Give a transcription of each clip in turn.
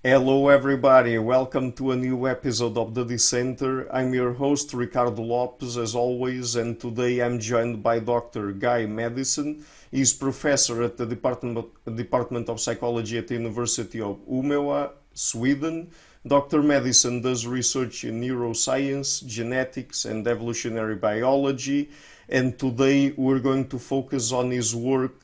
Hello, everybody. Welcome to a new episode of the Dissenter. I'm your host, Ricardo Lopes, as always, and today I'm joined by Dr. Guy Madison. He's professor at the Department of Psychology at the University of Umeå, Sweden. Dr. Madison does research in neuroscience, genetics, and evolutionary biology, and today we're going to focus on his work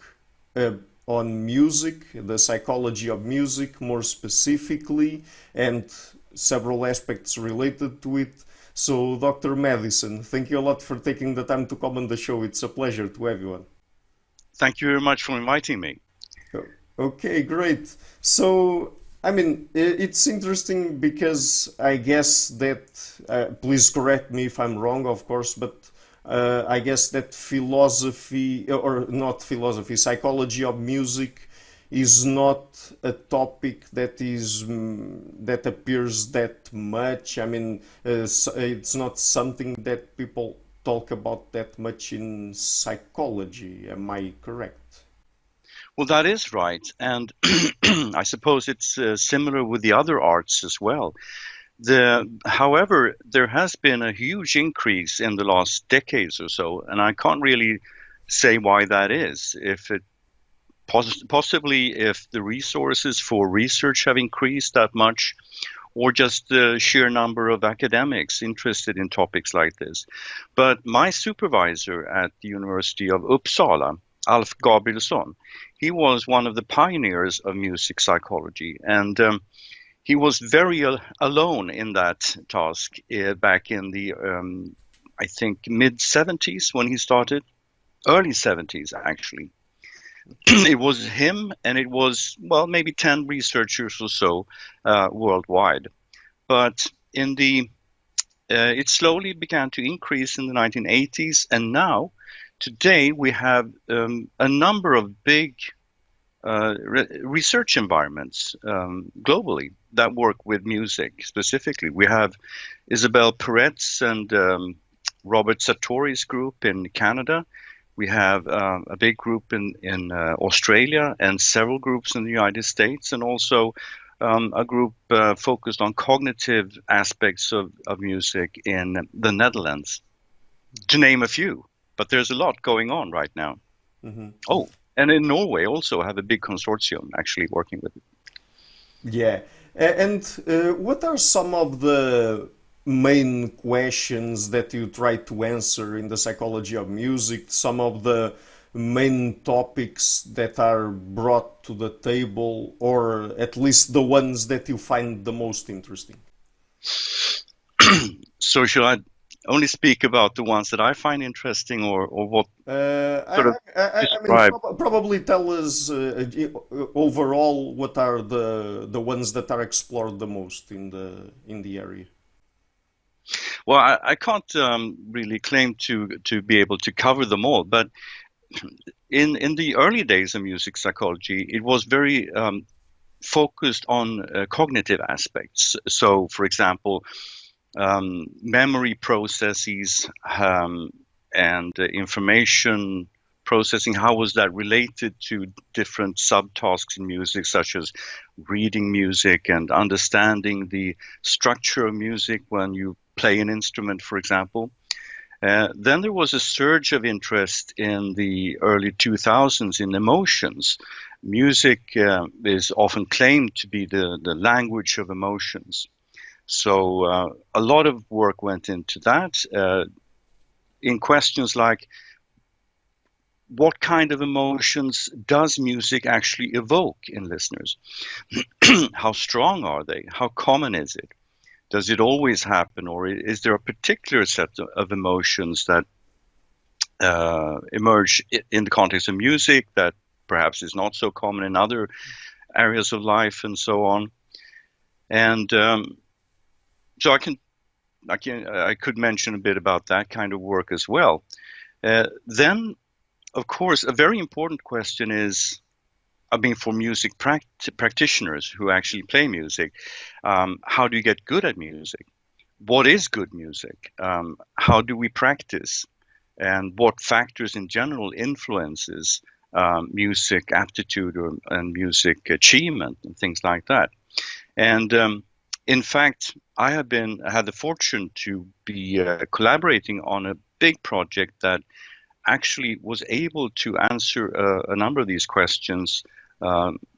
uh, on music, the psychology of music more specifically, and several aspects related to it. So, Dr. Madison, thank you a lot for taking the time to come on the show. It's a pleasure to have you on. Thank you very much for inviting me. Okay, great. So, it's interesting because I guess that, please correct me if I'm wrong, of course, but I guess that philosophy, or not philosophy, psychology of music is not a topic that appears that much. It's not something that people talk about that much in psychology. Am I correct? Well, that is right. And I suppose it's similar with the other arts as well. However, there has been a huge increase in the last decades or so, and I can't really say why that is. If it possibly if the resources for research have increased that much, or just the sheer number of academics interested in topics like this. But my supervisor at the University of Uppsala, Alf Gabrielsson, he was one of the pioneers of music psychology, and he was very alone in that task back in the, I think, mid 70s when he started, early 70s actually. It was him and it was, well, maybe 10 researchers or so worldwide. But in the it slowly began to increase in the 1980s, and now, today, we have a number of big research environments globally that work with music specifically. We have Isabelle Peretz and Robert Sartori's group in Canada. We have a big group in Australia and several groups in the United States, and also a group focused on cognitive aspects of music in the Netherlands, to name a few. But there's a lot going on right now. Hmm. Oh, and in Norway also have a big consortium actually working with it. Yeah. And what are some of the main questions that you try to answer in the psychology of music? Some of the main topics that are brought to the table, or at least the ones that you find the most interesting? So should I only speak about the ones that I find interesting, or what sort of describe? Probably tell us overall what are the ones that are explored the most in the area. Well, I can't really claim to be able to cover them all, but in the early days of music psychology, it was very focused on cognitive aspects. So, for example, memory processes and information processing, how was that related to different subtasks in music, such as reading music and understanding the structure of music when you play an instrument, for example. Then there was a surge of interest in the early 2000s in emotions. Music is often claimed to be the language of emotions. So a lot of work went into that in questions like what kind of emotions does music actually evoke in listeners? How strong are they? How common is it? Does it always happen, or is there a particular set of emotions that emerge in the context of music that perhaps is not so common in other areas of life, and so on? And so I could mention a bit about that kind of work as well. Then, of course, a very important question is, I mean, for music practitioners who actually play music, how do you get good at music? What is good music? How do we practice? And what factors in general influences music aptitude and music achievement and things like that? And in fact, I have had the fortune to be collaborating on a big project that actually was able to answer a number of these questions,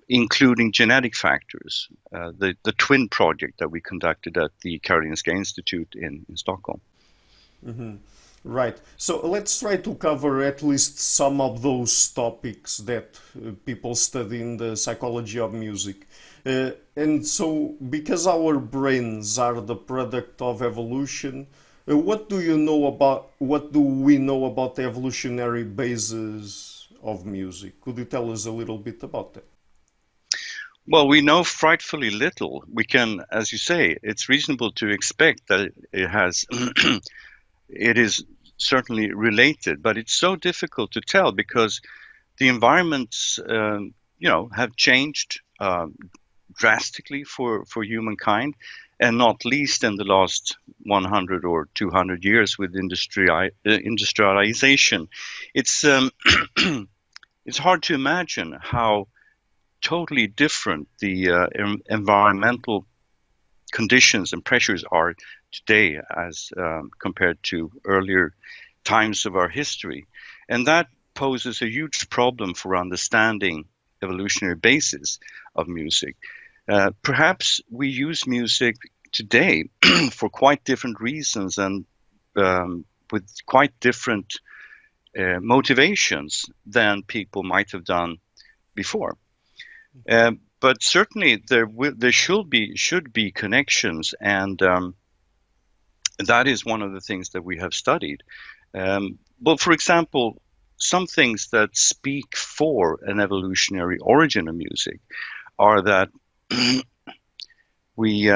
including genetic factors, the twin project that we conducted at the Karolinska Institute in Stockholm. Mm-hmm. Right. So let's try to cover at least some of those topics that people study in the psychology of music. And so, because our brains are the product of evolution, what do we know about the evolutionary basis of music? Could you tell us a little bit about that? Well, we know frightfully little. We can, as you say, it's reasonable to expect that it has, it is certainly related, but it's so difficult to tell because the environments, have changed drastically for humankind, and not least in the last 100 or 200 years with industrialization. It's it's hard to imagine how totally different the environmental conditions and pressures are today as compared to earlier times of our history. And that poses a huge problem for understanding evolutionary basis of music. Perhaps we use music today for quite different reasons and with quite different motivations than people might have done before. But certainly there should be connections, and that is one of the things that we have studied. Well, for example, some things that speak for an evolutionary origin of music are that we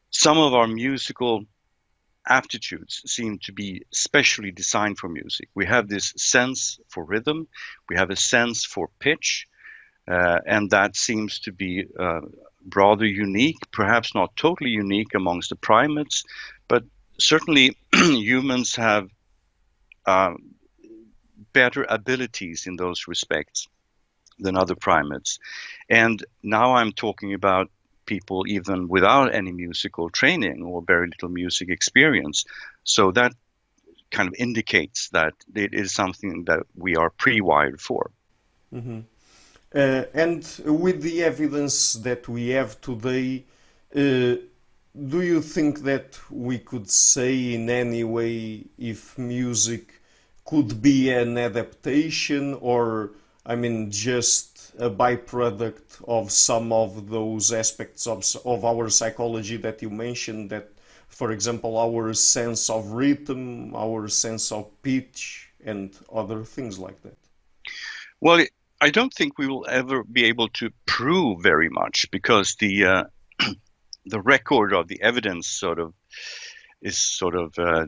some of our musical aptitudes seem to be specially designed for music. We have this sense for rhythm, we have a sense for pitch, and that seems to be rather unique, perhaps not totally unique amongst the primates, but certainly humans have better abilities in those respects than other primates. And now I'm talking about people even without any musical training or very little music experience. So that kind of indicates that it is something that we are pre-wired for. Mm-hmm. And with the evidence that we have today, do you think that we could say in any way if music could be an adaptation or, I mean, just a byproduct of some of those aspects of our psychology that you mentioned, that, for example, our sense of rhythm, our sense of pitch, and other things like that? Well, I don't think we will ever be able to prove very much because the record of the evidence is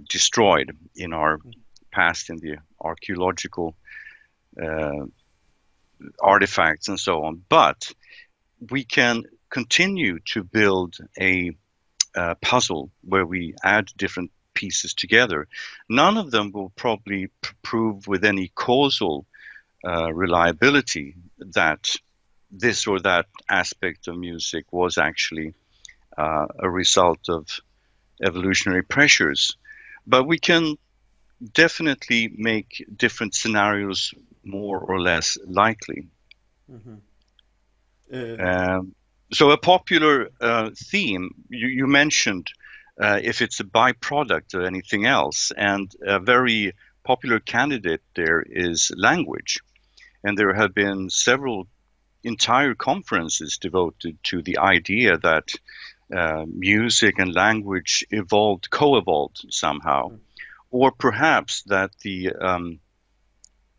destroyed in our past in the archaeological uh, artifacts and so on. But we can continue to build a puzzle where we add different pieces together. None of them will probably prove with any causal reliability that this or that aspect of music was actually a result of evolutionary pressures. But we can definitely make different scenarios more or less likely. Mm-hmm. Uh, Um, so a popular theme you mentioned, if it's a byproduct or anything else, and a very popular candidate there is language. And there have been several entire conferences devoted to the idea that music and language co-evolved somehow, or perhaps that the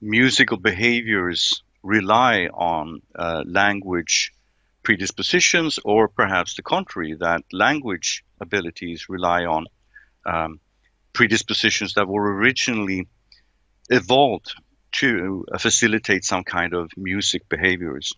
musical behaviors rely on language predispositions, or perhaps the contrary, that language abilities rely on predispositions that were originally evolved to facilitate some kind of music behaviors.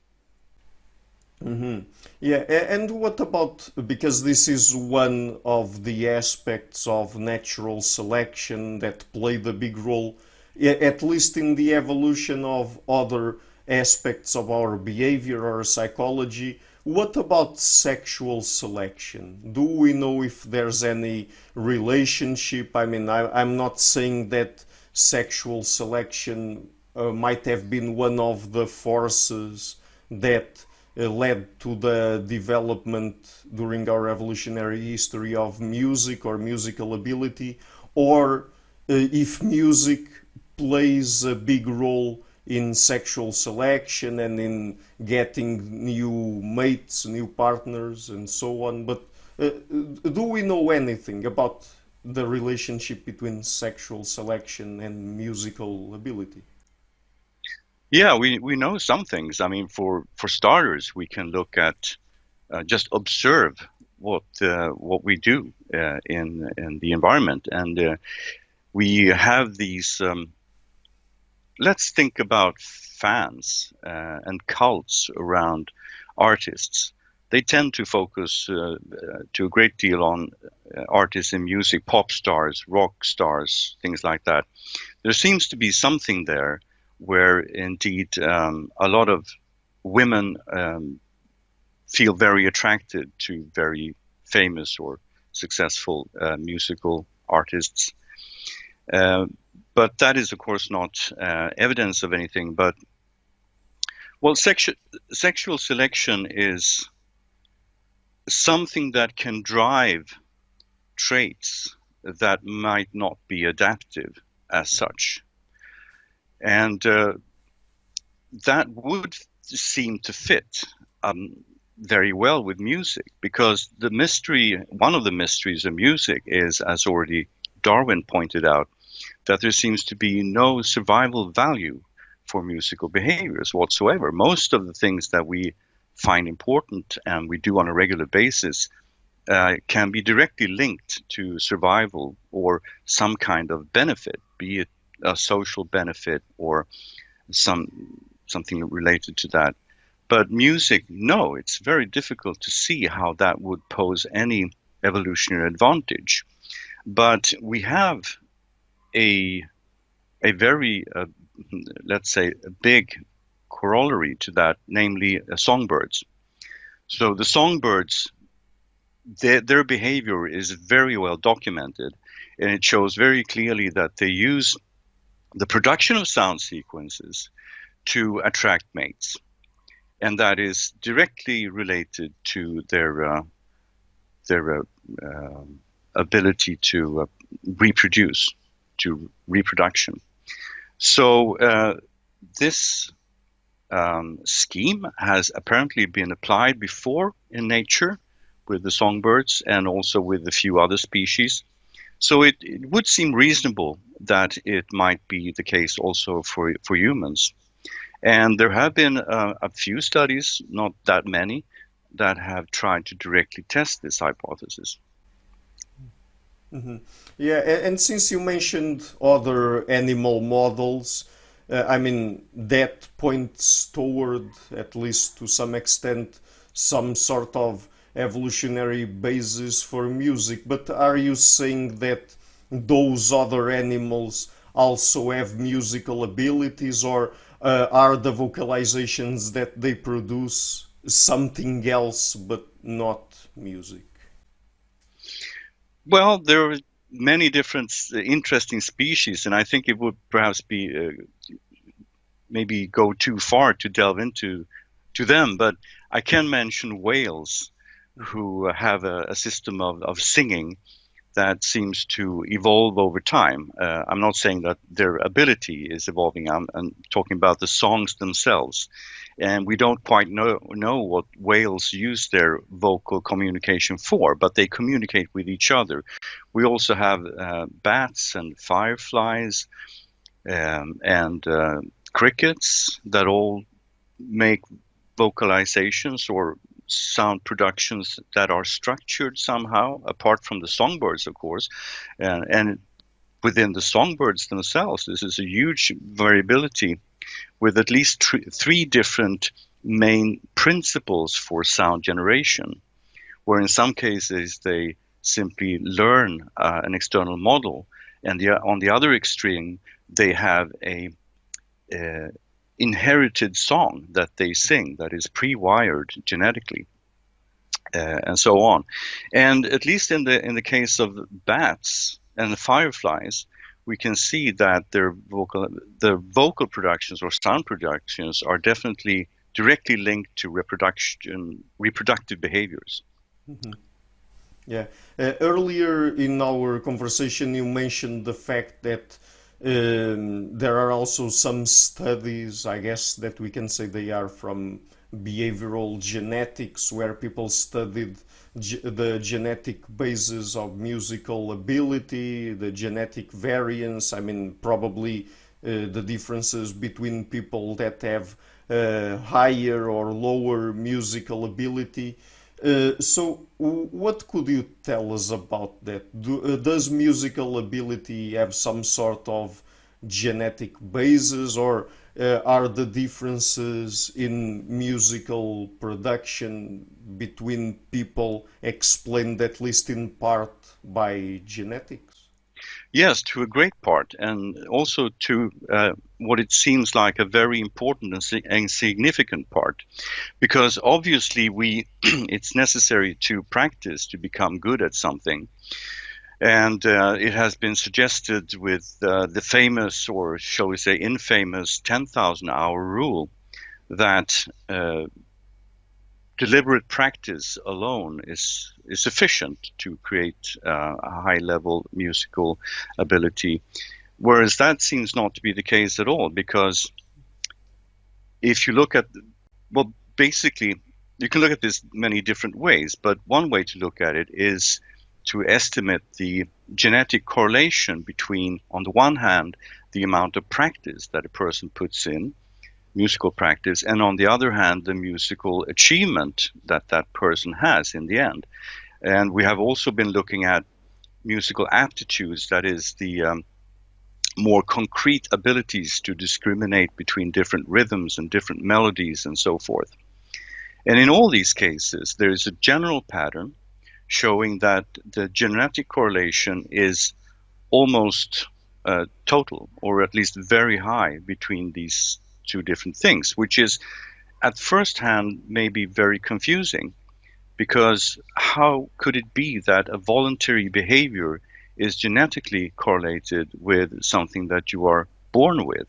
Mm-hmm. Yeah, and what about, because this is one of the aspects of natural selection that played a big role, at least in the evolution of other aspects of our behavior or psychology. What about sexual selection? Do we know if there's any relationship? I mean, I'm not saying that sexual selection might have been one of the forces that led to the development during our evolutionary history of music or musical ability, or if music plays a big role in sexual selection and in getting new mates, new partners, and so on. But do we know anything about the relationship between sexual selection and musical ability? Yeah, we know some things. I mean, for starters, we can look at just observe what we do in the environment, and we have these. Let's think about fans and cults around artists. They tend to focus to a great deal on artists in music, pop stars, rock stars, things like that. There seems to be something there where indeed a lot of women feel very attracted to very famous or successful musical artists. Uh, but that is, of course, not evidence of anything. But, well, sexual selection is something that can drive traits that might not be adaptive as such. And that would seem to fit very well with music, because one of the mysteries of music is, as already Darwin pointed out, that there seems to be no survival value for musical behaviors whatsoever. Most of the things that we find important and we do on a regular basis can be directly linked to survival or some kind of benefit, be it a social benefit or something related to that. But music, no, it's very difficult to see how that would pose any evolutionary advantage. But we have a very, let's say, a big corollary to that, namely songbirds. So the songbirds, their behavior is very well documented, and it shows very clearly that they use the production of sound sequences to attract mates, and that is directly related to their ability to reproduce, to reproduction. So this scheme has apparently been applied before in nature with the songbirds and also with a few other species. So it would seem reasonable that it might be the case also for humans. And there have been a few studies, not that many, that have tried to directly test this hypothesis. Mm-hmm. Yeah, and since you mentioned other animal models, I mean, that points toward, at least to some extent, some sort of evolutionary basis for music. But are you saying that those other animals also have musical abilities, or are the vocalizations that they produce something else but not music? Well, there are many different interesting species, and I think it would perhaps be maybe go too far to delve into them. But I can mention whales, who have a system of singing that seems to evolve over time. I'm not saying that their ability is evolving. I'm talking about the songs themselves. And we don't quite know what whales use their vocal communication for, but they communicate with each other. We also have bats and fireflies and crickets that all make vocalizations or sound productions that are structured somehow, apart from the songbirds, of course. And within the songbirds themselves, this is a huge variability with at least three different main principles for sound generation, where in some cases they simply learn an external model, and on the other extreme, they have a inherited song that they sing that is pre-wired genetically. and so on. And at least in the case of bats and the fireflies, we can see that the vocal productions or sound productions are definitely directly linked to reproductive behaviors. Mhm. Yeah. Earlier in our conversation, you mentioned the fact that there are also some studies, I guess that we can say they are from behavioral genetics, where people studied the genetic basis of musical ability, the genetic variance. I mean, probably the differences between people that have higher or lower musical ability. So, what could you tell us about that? Does musical ability have some sort of genetic basis, or are the differences in musical production between people explained at least in part by genetics? Yes, to a great part, and also to what it seems like a very important and significant part, because obviously it's necessary to practice to become good at something. And it has been suggested with the famous, or shall we say infamous, 10,000-hour rule that deliberate practice alone is sufficient to create a high-level musical ability. Whereas that seems not to be the case at all, because if you look at, well, basically, you can look at this many different ways, but one way to look at it is to estimate the genetic correlation between, on the one hand, the amount of practice that a person puts in, musical practice, and on the other hand, the musical achievement that that person has in the end. And we have also been looking at musical aptitudes, that is the more concrete abilities to discriminate between different rhythms and different melodies and so forth. And in all these cases, there is a general pattern showing that the genetic correlation is almost total, or at least very high, between these two different things, which is at first hand maybe very confusing, because how could it be that a voluntary behavior is genetically correlated with something that you are born with?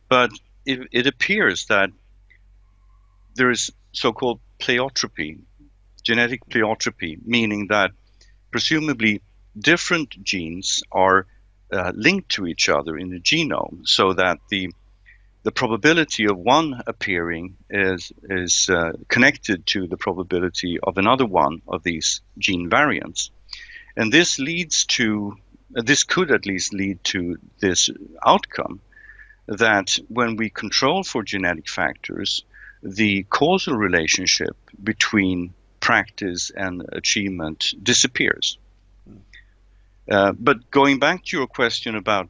But it appears that there is so-called pleiotropy, genetic pleiotropy, meaning that presumably different genes are linked to each other in the genome, so that the probability of one appearing is connected to the probability of another one of these gene variants. And this could at least lead to this outcome, that when we control for genetic factors, the causal relationship between practice and achievement disappears. But going back to your question about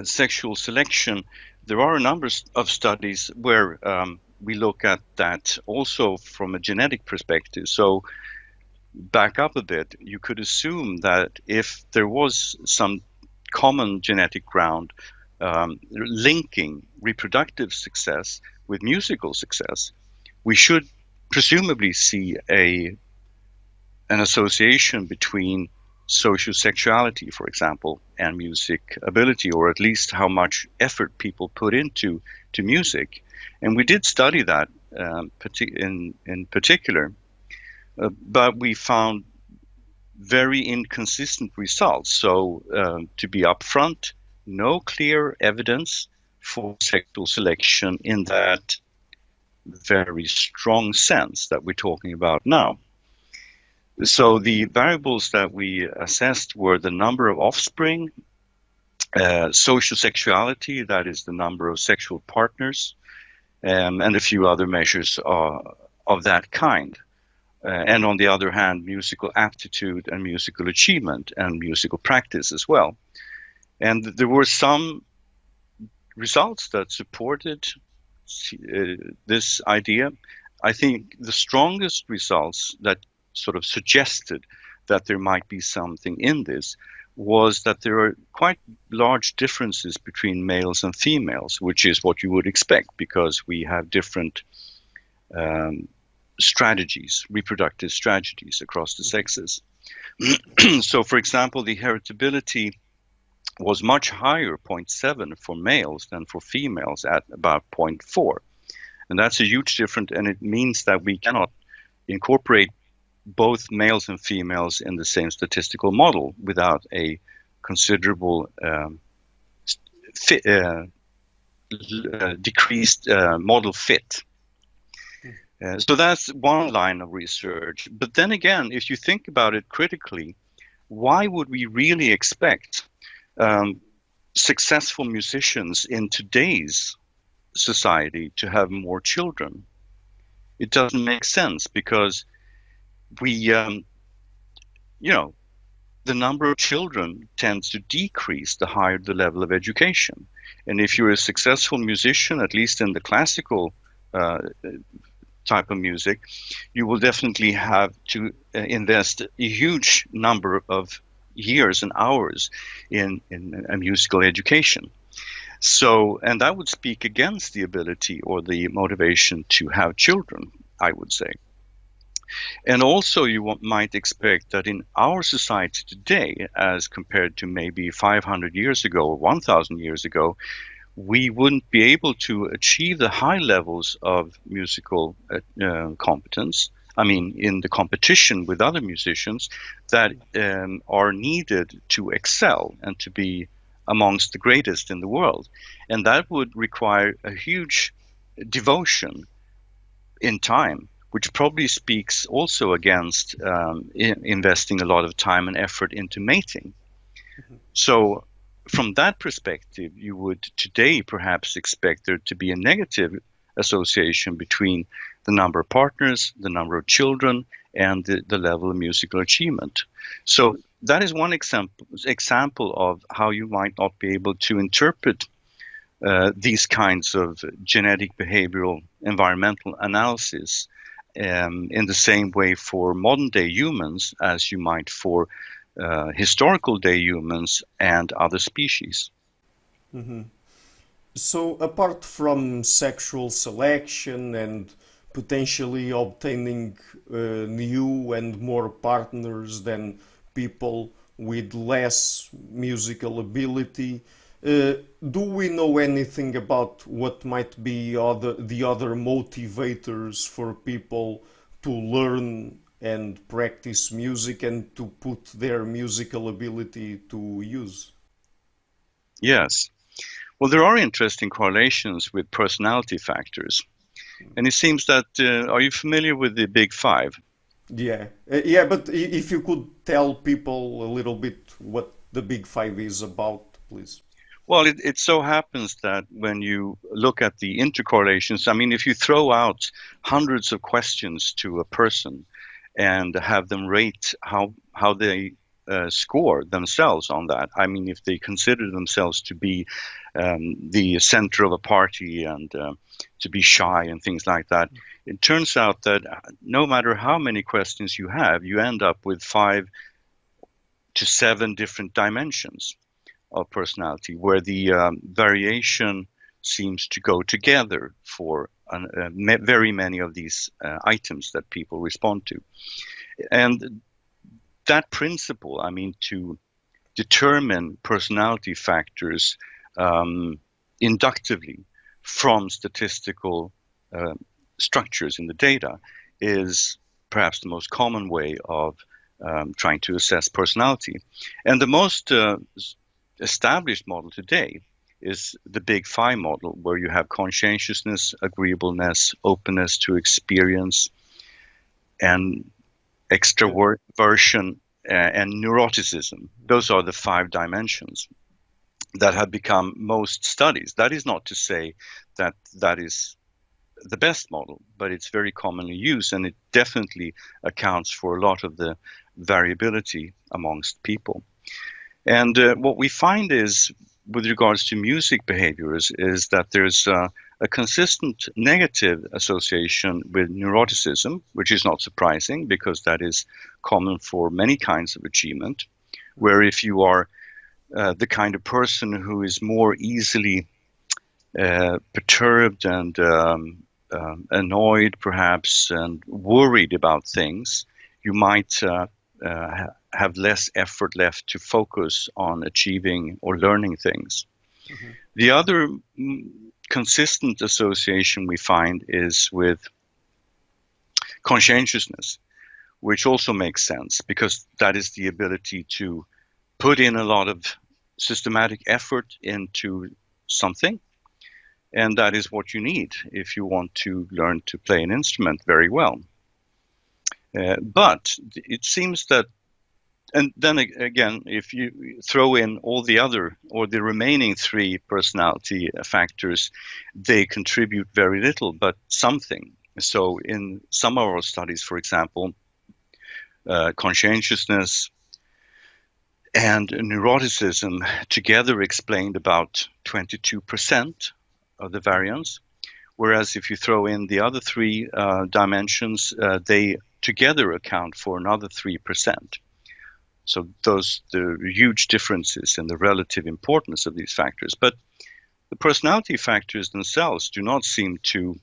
sexual selection, there are a number of studies where we look at that also from a genetic perspective. So back up a bit, you could assume that if there was some common genetic ground linking reproductive success with musical success, we should presumably see an association between social sexuality, for example, and music ability, or at least how much effort people put into music. And we did study that in particular, but we found very inconsistent results. So to be upfront, no clear evidence for sexual selection in that very strong sense that we're talking about now. So the variables that we assessed were the number of offspring, social sexuality, that is the number of sexual partners, and a few other measures of that kind. And on the other hand, musical aptitude and musical achievement and musical practice as well. And there were some results that supported this idea. I think the strongest results that sort of suggested that there might be something in this was that there are quite large differences between males and females, which is what you would expect, because we have different strategies, reproductive strategies across the sexes. So, for example, the heritability was much higher, 0.7 for males than for females at about 0.4. And that's a huge difference, and it means that we cannot incorporate both males and females in the same statistical model without a considerable decreased model fit. So that's one line of research. But then again, if you think about it critically, why would we really expect successful musicians in today's society to have more children? It doesn't make sense because we, the number of children tends to decrease the higher the level of education. And if you're a successful musician, at least in the classical type of music, you will definitely have to invest a huge number of years and hours in a musical education. So, and that would speak against the ability or the motivation to have children, I would say. And also you might expect that in our society today, as compared to maybe 500 years ago or 1,000 years ago, we wouldn't be able to achieve the high levels of musical competence. I mean, in the competition with other musicians that are needed to excel and to be amongst the greatest in the world. And that would require a huge devotion in time, which probably speaks also against investing a lot of time and effort into mating. Mm-hmm. So from that perspective, you would today perhaps expect there to be a negative association between the number of partners, the number of children, and the level of musical achievement. So that is one example of how you might not be able to interpret these kinds of genetic, behavioral, environmental analysis in the same way for modern day humans as you might for historical day humans and other species. Mm-hmm. So apart from sexual selection and potentially obtaining new and more partners than people with less musical ability, do we know anything about what might be the other motivators for people to learn and practice music and to put their musical ability to use? Yes. Well, there are interesting correlations with personality factors. And it seems that, are you familiar with the Big Five? Yeah. Yeah, but if you could tell people a little bit what the Big Five is about, please. Well, it so happens that when you look at the intercorrelations, I mean, if you throw out hundreds of questions to a person and have them rate how they score themselves on that. I mean, if they consider themselves to be the center of a party and to be shy and things like that, it turns out that no matter how many questions you have, you end up with 5 to 7 different dimensions of personality, where the variation seems to go together for very many of these items that people respond to. And that principle, I mean, to determine personality factors inductively from statistical structures in the data is perhaps the most common way of trying to assess personality. And the most established model today is the Big Five model, where you have conscientiousness, agreeableness, openness to experience, and extroversion and neuroticism. Those are the 5 dimensions that have become most studies. That is not to say that that is the best model, but it's very commonly used, and it definitely accounts for a lot of the variability amongst people. And what we find is, with regards to music behaviors, is that there's a consistent negative association with neuroticism, which is not surprising because that is common for many kinds of achievement, where if you are the kind of person who is more easily perturbed and annoyed perhaps and worried about things, you might have less effort left to focus on achieving or learning things. Mm-hmm. The other consistent association we find is with conscientiousness, which also makes sense because that is the ability to put in a lot of systematic effort into something. And that is what you need if you want to learn to play an instrument very well. But it seems that, and then again, if you throw in all the other or the remaining three personality factors, they contribute very little, but something. So in some of our studies, for example, conscientiousness and neuroticism together explained about 22% of the variance. Whereas if you throw in the other three dimensions, they together account for another 3%. So the huge differences in the relative importance of these factors. But the personality factors themselves do not seem to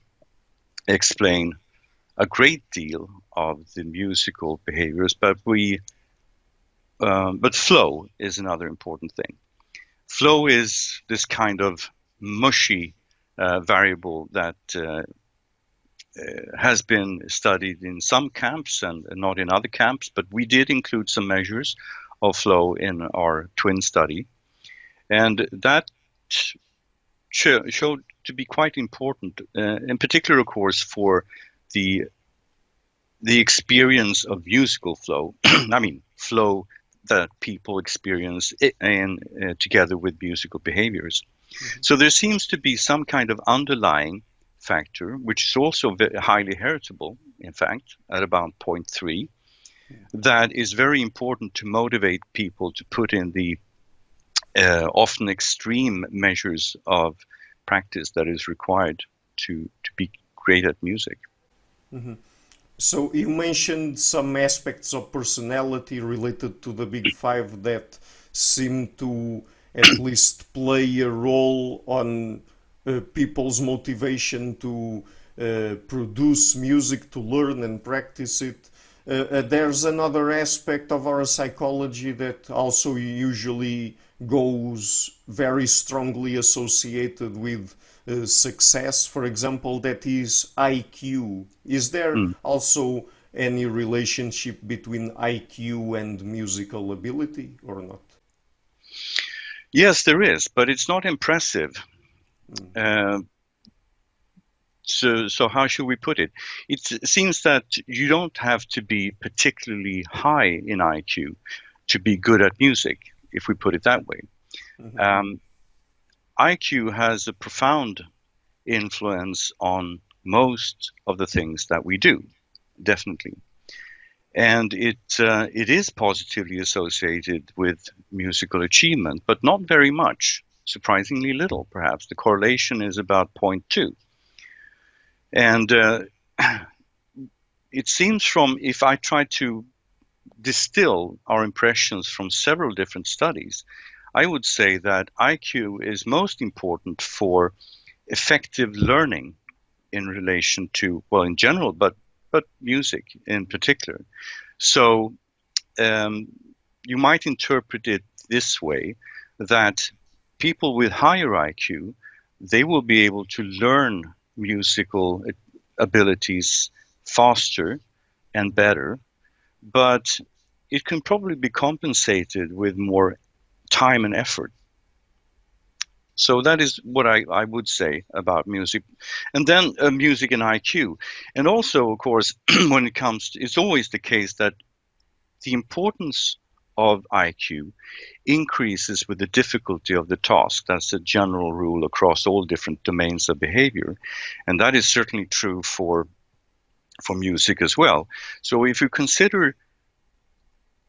explain a great deal of the musical behaviors, but flow is another important thing. Flow is this kind of mushy variable that has been studied in some camps and not in other camps, but we did include some measures of flow in our twin study. And that showed to be quite important, in particular, of course, for the experience of musical flow. I mean, flow that people experience together with musical behaviors. Mm-hmm. So there seems to be some kind of underlying factor, which is also highly heritable, in fact, at about 0.3, that is very important to motivate people to put in the often extreme measures of practice that is required to be great at music. Mm-hmm. So you mentioned some aspects of personality related to the Big Five that seem to at least play a role on people's motivation to produce music, to learn and practice it. There's another aspect of our psychology that also usually goes very strongly associated with success, for example, that is IQ. Is there also any relationship between IQ and musical ability or not? Yes, there is, but it's not impressive. So how should we put it? It seems that you don't have to be particularly high in IQ to be good at music, if we put it that way. Mm-hmm. IQ has a profound influence on most of the things that we do, definitely. And it is positively associated with musical achievement, but not very much, surprisingly little, perhaps. The correlation is about 0.2. And it seems from, if I try to distill our impressions from several different studies, I would say that IQ is most important for effective learning in relation to, well, in general, but music in particular. So you might interpret it this way, that people with higher IQ, they will be able to learn musical abilities faster and better, but it can probably be compensated with more time and effort. So that is what I would say about music. And then music and IQ. And also, of course, when it comes to, it's always the case that the importance of IQ increases with the difficulty of the task. That's a general rule across all different domains of behavior. And that is certainly true for music as well. So if you consider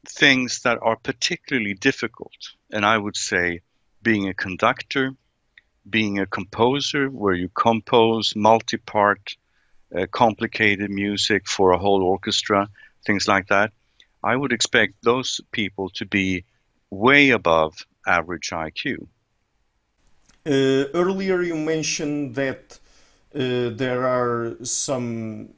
things that are particularly difficult, and I would say being a conductor, being a composer, where you compose multi-part, complicated music for a whole orchestra, things like that, I would expect those people to be way above average IQ. Earlier you mentioned that there are some,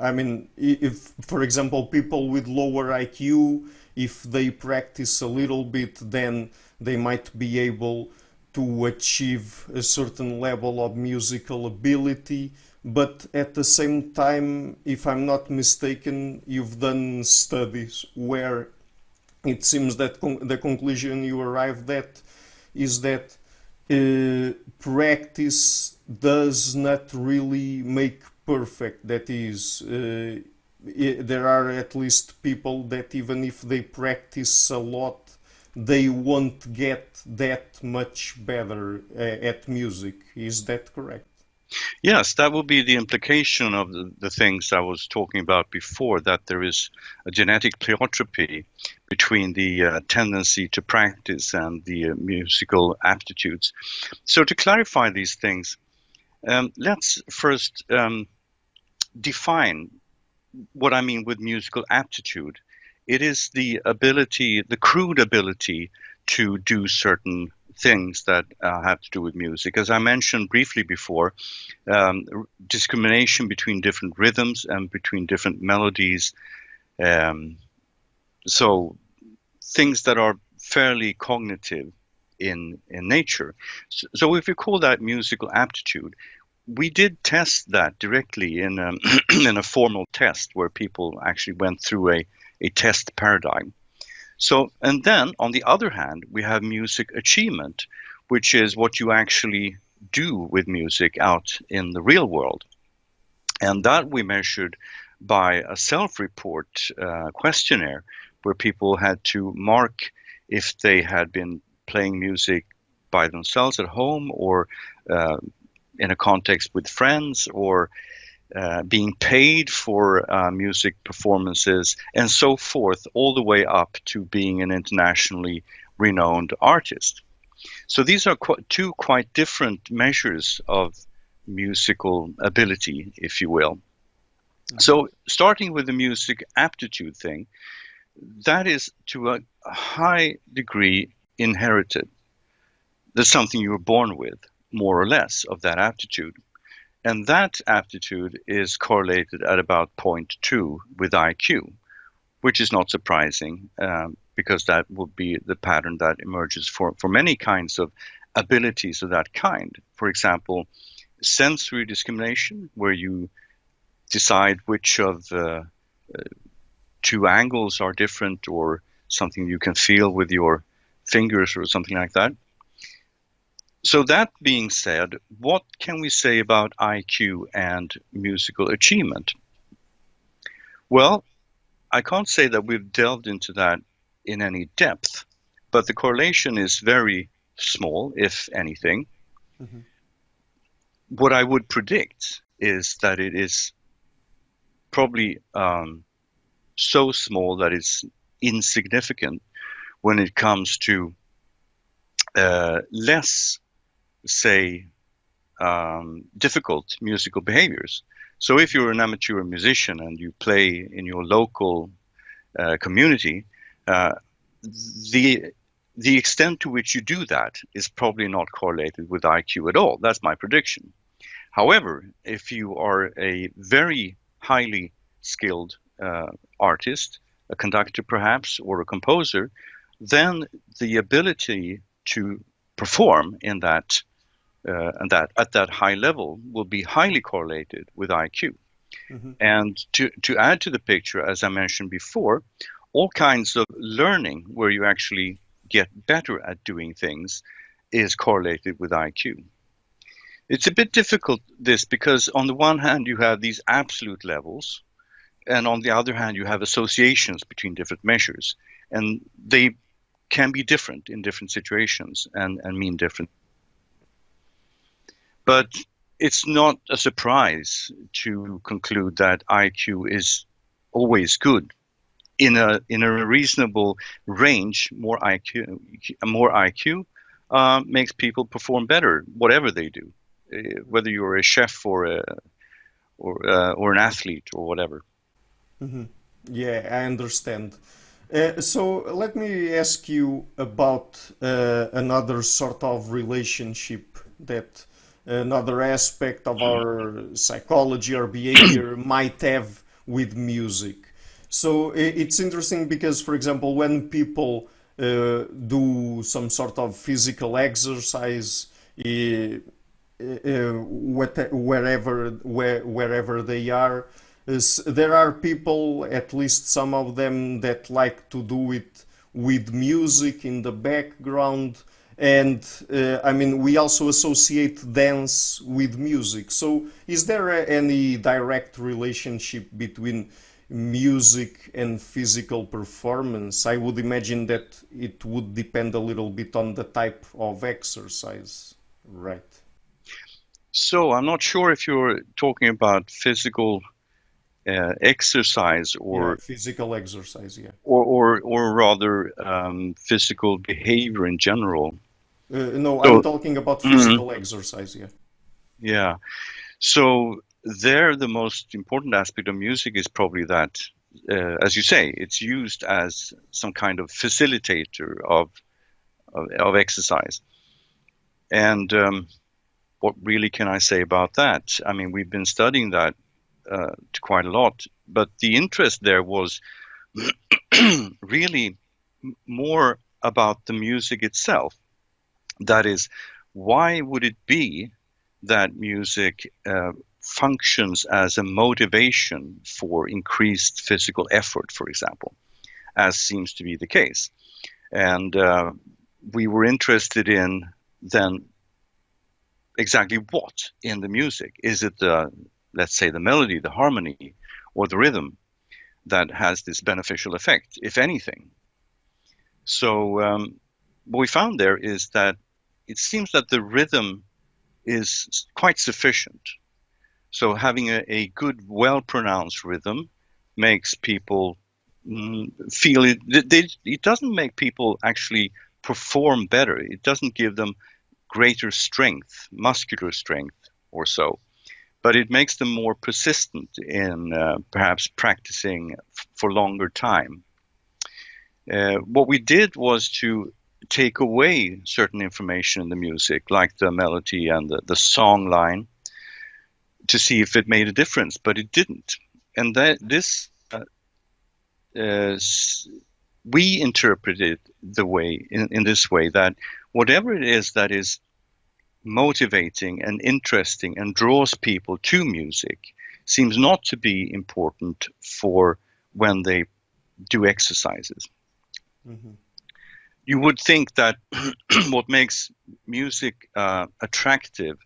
I mean, if, for example, people with lower IQ, if they practice a little bit, then they might be able to achieve a certain level of musical ability. But at the same time, if I'm not mistaken, you've done studies where it seems that the conclusion you arrived at is that practice does not really make perfect. That is, there are at least people that even if they practice a lot, they won't get that much better at music. Is that correct? Yes, that would be the implication of the things I was talking about before, that there is a genetic pleiotropy between the tendency to practice and the musical aptitudes. So to clarify these things, let's first define what I mean with musical aptitude. It is the ability, the crude ability to do certain things that have to do with music. As I mentioned briefly before, discrimination between different rhythms and between different melodies. Um, so things that are fairly cognitive in nature. So if you call that musical aptitude, we did test that directly in in a formal test where people actually went through a test paradigm. So, and then on the other hand, we have music achievement, which is what you actually do with music out in the real world. And that we measured by a self-report questionnaire where people had to mark if they had been playing music by themselves at home or in a context with friends or being paid for music performances and so forth, all the way up to being an internationally renowned artist. So these are two quite different measures of musical ability, if you will. So starting with the music aptitude thing, that is to a high degree inherited. That's something you were born with, more or less, of that aptitude. And that aptitude is correlated at about 0.2 with IQ, which is not surprising because that would be the pattern that emerges for many kinds of abilities of that kind. For example, sensory discrimination, where you decide which of two angles are different or something you can feel with your fingers or something like that. So that being said, what can we say about IQ and musical achievement? Well, I can't say that we've delved into that in any depth, but the correlation is very small, if anything. Mm-hmm. What I would predict is that it is probably so small that it's insignificant when it comes to less, say, difficult musical behaviors. So if you're an amateur musician and you play in your local community, the extent to which you do that is probably not correlated with IQ at all. That's my prediction. However, if you are a very highly skilled artist, a conductor perhaps, or a composer, then the ability to perform in that and that at that high level will be highly correlated with IQ. Mm-hmm. And to add to the picture, as I mentioned before, all kinds of learning where you actually get better at doing things is correlated with IQ. It's a bit difficult, this, because on the one hand you have these absolute levels, and on the other hand you have associations between different measures, and they can be different in different situations and mean different. But it's not a surprise to conclude that IQ is always good. In a reasonable range, more IQ makes people perform better, whatever they do, whether you're a chef or an athlete or whatever. Mm-hmm. Yeah, I understand. So let me ask you about another sort of relationship that another aspect of our psychology or behavior might have with music. So it's interesting because, for example, when people do some sort of physical exercise, wherever they are, there are people, at least some of them, that like to do it with music in the background. And I mean, we also associate dance with music. So, is there any direct relationship between music and physical performance? I would imagine that it would depend a little bit on the type of exercise, right? So I'm not sure if you're talking about physical exercise Yeah, physical exercise, yeah. or rather physical behavior in general. No, I'm So talking about mhm, physical exercise, yeah. yeah. So there, the most important aspect of music is probably that, as you say, it's used as some kind of facilitator of exercise. And what really can I say about that? I mean, we've been studying that quite a lot, but the interest there was really more about the music itself. That is, why would it be that music functions as a motivation for increased physical effort, for example, as seems to be the case? And we were interested in then exactly what in the music. Is it the, let's say, the melody, the harmony, or the rhythm that has this beneficial effect, if anything? So what we found there is that it seems that the rhythm is quite sufficient. So having a good, well-pronounced rhythm makes people feel it. It doesn't make people actually perform better. It doesn't give them greater strength, muscular strength or so, but it makes them more persistent in perhaps practicing for longer time. What we did was to take away certain information in the music, like the melody and the song line, to see if it made a difference, but it didn't. And that this uh, we interpret it the way in this way that whatever it is that is motivating and interesting and draws people to music seems not to be important for when they do exercises. Hmm. You would think that what makes music attractive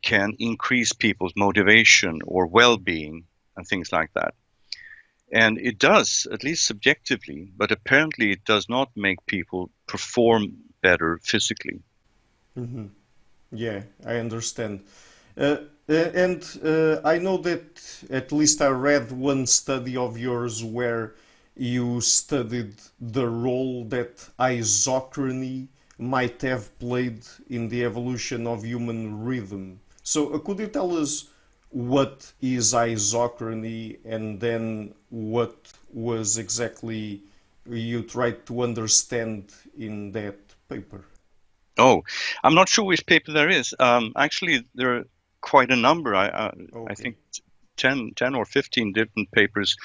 can increase people's motivation or well-being and things like that. And it does, at least subjectively, but apparently it does not make people perform better physically. Hmm. Yeah, I understand. Uh, and I know that at least I read one study of yours where you studied the role that isochrony might have played in the evolution of human rhythm. So, could you tell us what is isochrony and then what was exactly you tried to understand in that paper? Oh, I'm not sure which paper there is. Actually, there are quite a number. I Okay. think 10 or 15 different papers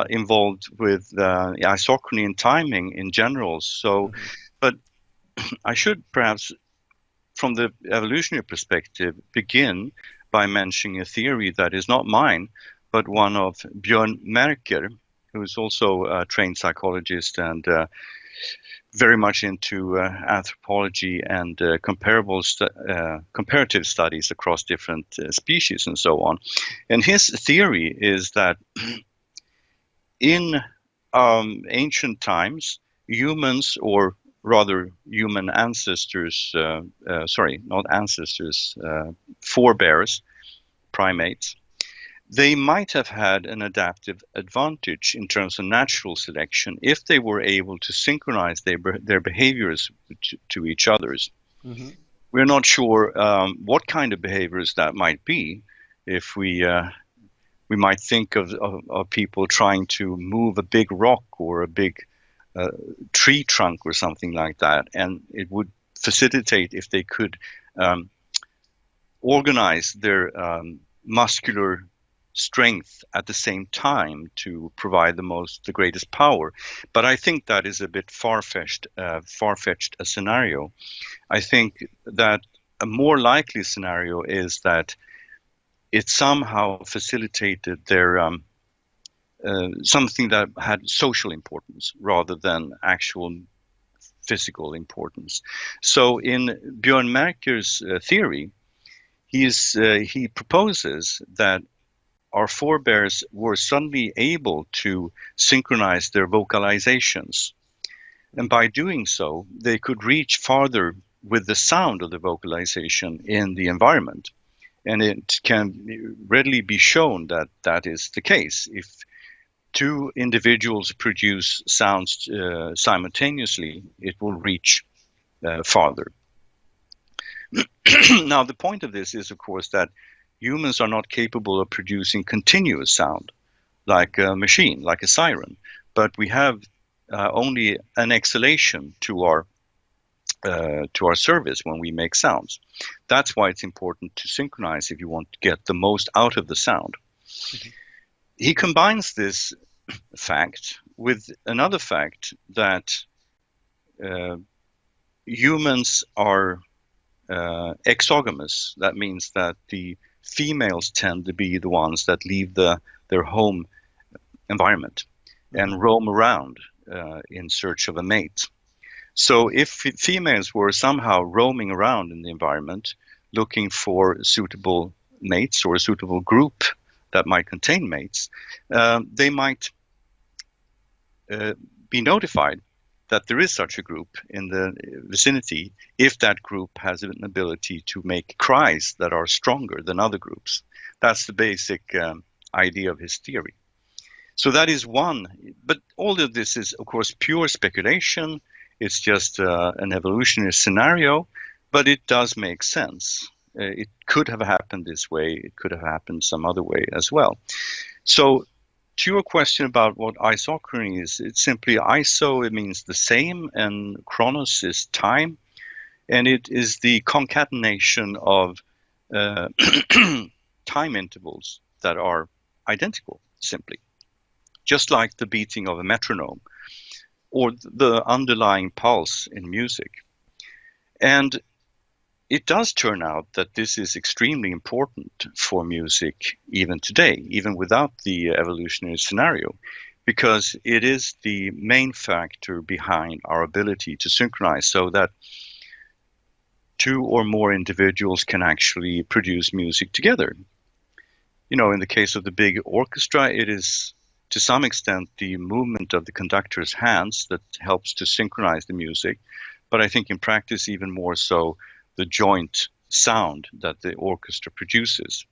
involved with isochrony and timing in general. So, Mhm. but I should perhaps, from the evolutionary perspective, begin by mentioning a theory that is not mine, but one of Björn Merker, who is also a trained psychologist and very much into anthropology and comparative studies across different species and so on. And his theory is that in ancient times, humans, or rather human ancestors, sorry, not ancestors, forebears, primates, they might have had an adaptive advantage in terms of natural selection if they were able to synchronize their behaviors to each other's. Mhm. We're not sure what kind of behaviors that might be. If we might think of people trying to move a big rock or a big uh, tree trunk or something like that, and it would facilitate if they could um, organize their muscular strength at the same time to provide the greatest power. But I think that is a bit far-fetched a scenario. I think that a more likely scenario is that it somehow facilitated their something that had social importance rather than actual physical importance. So in Björn Merker's theory, he proposes that our forebears were suddenly able to synchronize their vocalizations. And by doing so, they could reach farther with the sound of the vocalization in the environment. And it can readily be shown that that is the case. If two individuals produce sounds simultaneously, it will reach farther. Now, the point of this is, of course, that humans are not capable of producing continuous sound like a machine, like a siren, but we have only an exhalation to our service when we make sounds. That's why it's important to synchronize if you want to get the most out of the sound. Mm-hmm. He combines this fact with another fact that humans are exogamous. That means that the females tend to be the ones that leave their home environment and roam around in search of a mate. So if females were somehow roaming around in the environment looking for suitable mates or a suitable group that might contain mates, they might be notified that there is such a group in the vicinity if that group has an ability to make cries that are stronger than other groups. That's the basic idea of his theory. So that is one, but all of this is, of course, pure speculation. It's just an evolutionary scenario, but it does make sense. It could have happened this way. It could have happened some other way as well. So to your question about what isochrony is, it's simply iso, it means the same, and chronos is time. And it is the concatenation of time intervals that are identical, simply. Just like the beating of a metronome or the underlying pulse in music. And it does turn out that this is extremely important for music even today, even without the evolutionary scenario, because it is the main factor behind our ability to synchronize so that two or more individuals can actually produce music together. You know, in the case of the big orchestra, it is to some extent the movement of the conductor's hands that helps to synchronize the music. But I think in practice, even more so, the joint sound that the orchestra produces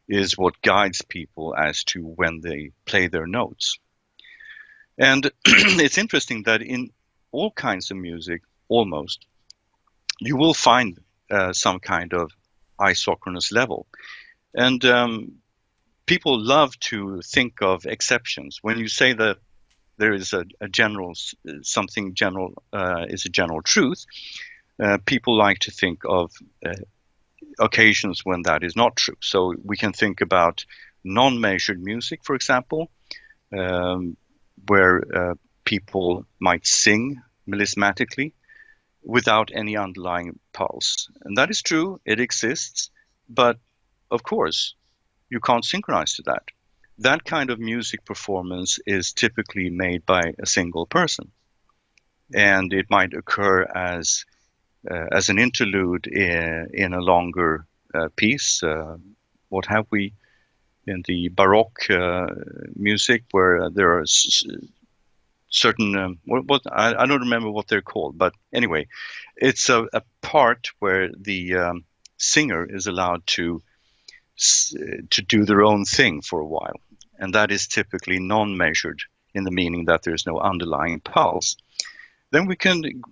is what guides people as to when they play their notes. And it's interesting that in all kinds of music, almost, you will find some kind of isochronous level. And people love to think of exceptions. When you say that there is a general, something general is a general truth, people like to think of occasions when that is not true. So we can think about non-measured music, for example, where people might sing melismatically without any underlying pulse. And that is true, it exists, but of course, you can't synchronize to that. That kind of music performance is typically made by a single person. And it might occur as an interlude in a longer piece. What have we in the Baroque music where there are certain, I don't remember what they're called, but anyway, it's a part where the singer is allowed to do their own thing for a while. And that is typically non-measured in the meaning that there's no underlying pulse. Then we can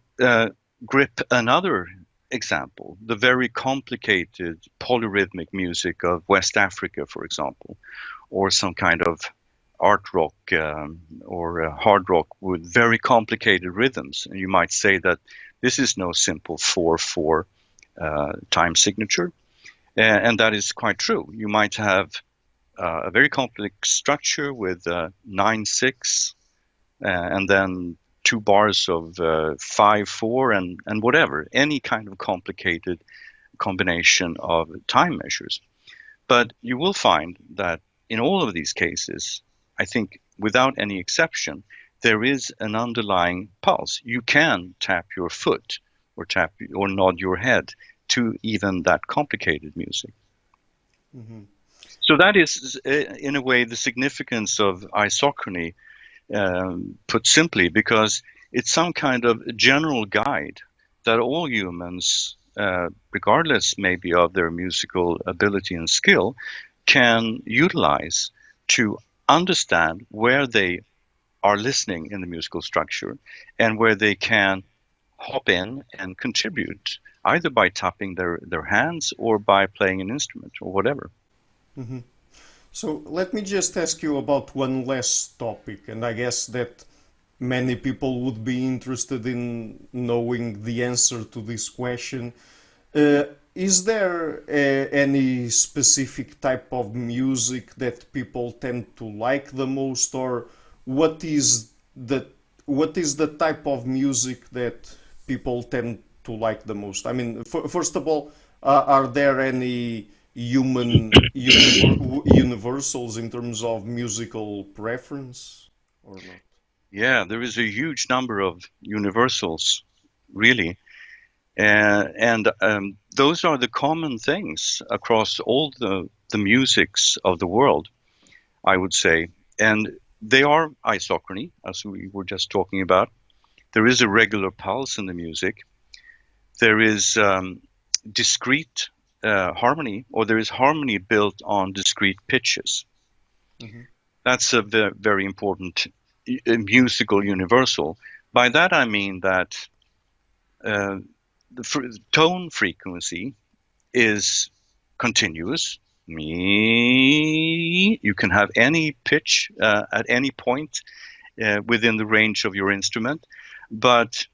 grip another example, the very complicated polyrhythmic music of West Africa, for example, or some kind of art rock or hard rock with very complicated rhythms. And you might say that this is no simple 4/4 time signature. And that is quite true. You might have a very complex structure with 9/6 and then two bars of 5/4 and whatever, any kind of complicated combination of time measures. But you will find that in all of these cases, I think without any exception, there is an underlying pulse. You can tap your foot or tap or nod your head to even that complicated music. Mm-hmm. So that is, in a way, the significance of isochrony, put simply, because it's some kind of general guide that all humans, regardless maybe of their musical ability and skill, can utilize to understand where they are listening in the musical structure and where they can hop in and contribute, either by tapping their hands or by playing an instrument or whatever. Mm-hmm. So let me just ask you about one last topic, and I guess that many people would be interested in knowing the answer to this question. Uh, is there any specific type of music that people tend to like the most, or what is the what is the type of music that people tend to like the most? I mean, first of all, are there any universals in terms of musical preference or not? Yeah, there is a huge number of universals, really. And those are the common things across all the musics of the world, I would say. And they are isochrony, as we were just talking about. There is a regular pulse in the music. There is discrete harmony, or there is harmony built on discrete pitches. Mm-hmm. That's a very important musical universal. By that I mean that the tone frequency is continuous. Me. You can have any pitch at any point within the range of your instrument, but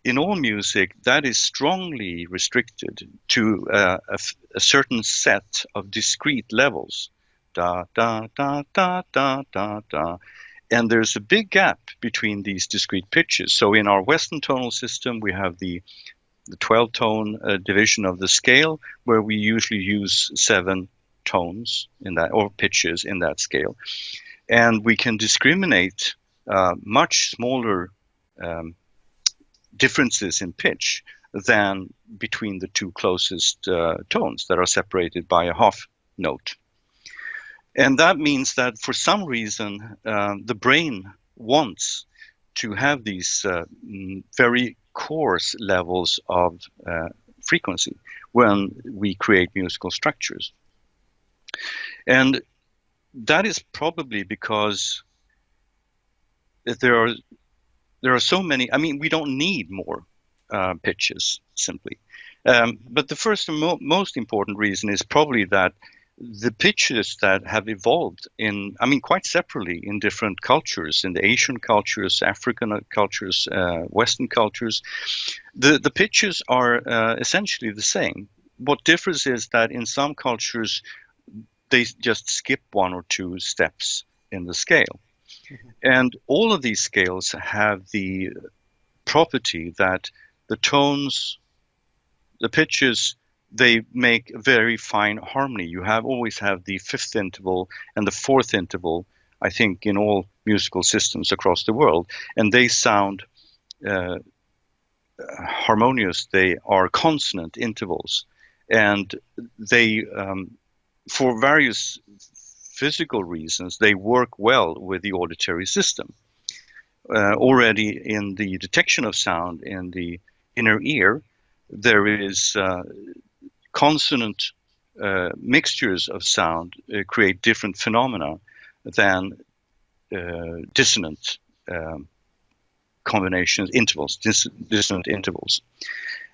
in all music, that is strongly restricted to a certain set of discrete levels. Da, da, da, da, da, da, da. And there's a big gap between these discrete pitches. So in our Western tonal system, we have the 12-tone division of the scale, where we usually use 7 tones in that, or pitches in that scale. And we can discriminate much smaller differences in pitch than between the two closest tones that are separated by a half note. And that means that for some reason, the brain wants to have these very coarse levels of frequency when we create musical structures. And that is probably because there are so many. I mean, we don't need more pitches, simply. But the first and most important reason is probably that the pitches that have evolved quite separately in different cultures, in the Asian cultures, African cultures, Western cultures, the pitches are essentially the same. What differs is that in some cultures, they just skip 1 or 2 steps in the scale. Mm-hmm. And all of these scales have the property that the tones, the pitches, they make very fine harmony. You always have the 5th interval and the 4th interval, I think, in all musical systems across the world, and they sound harmonious. They are consonant intervals, and they, for various physical reasons, they work well with the auditory system. Already in the detection of sound in the inner ear, there is consonant mixtures of sound create different phenomena than dissonant combinations, intervals, dissonant intervals.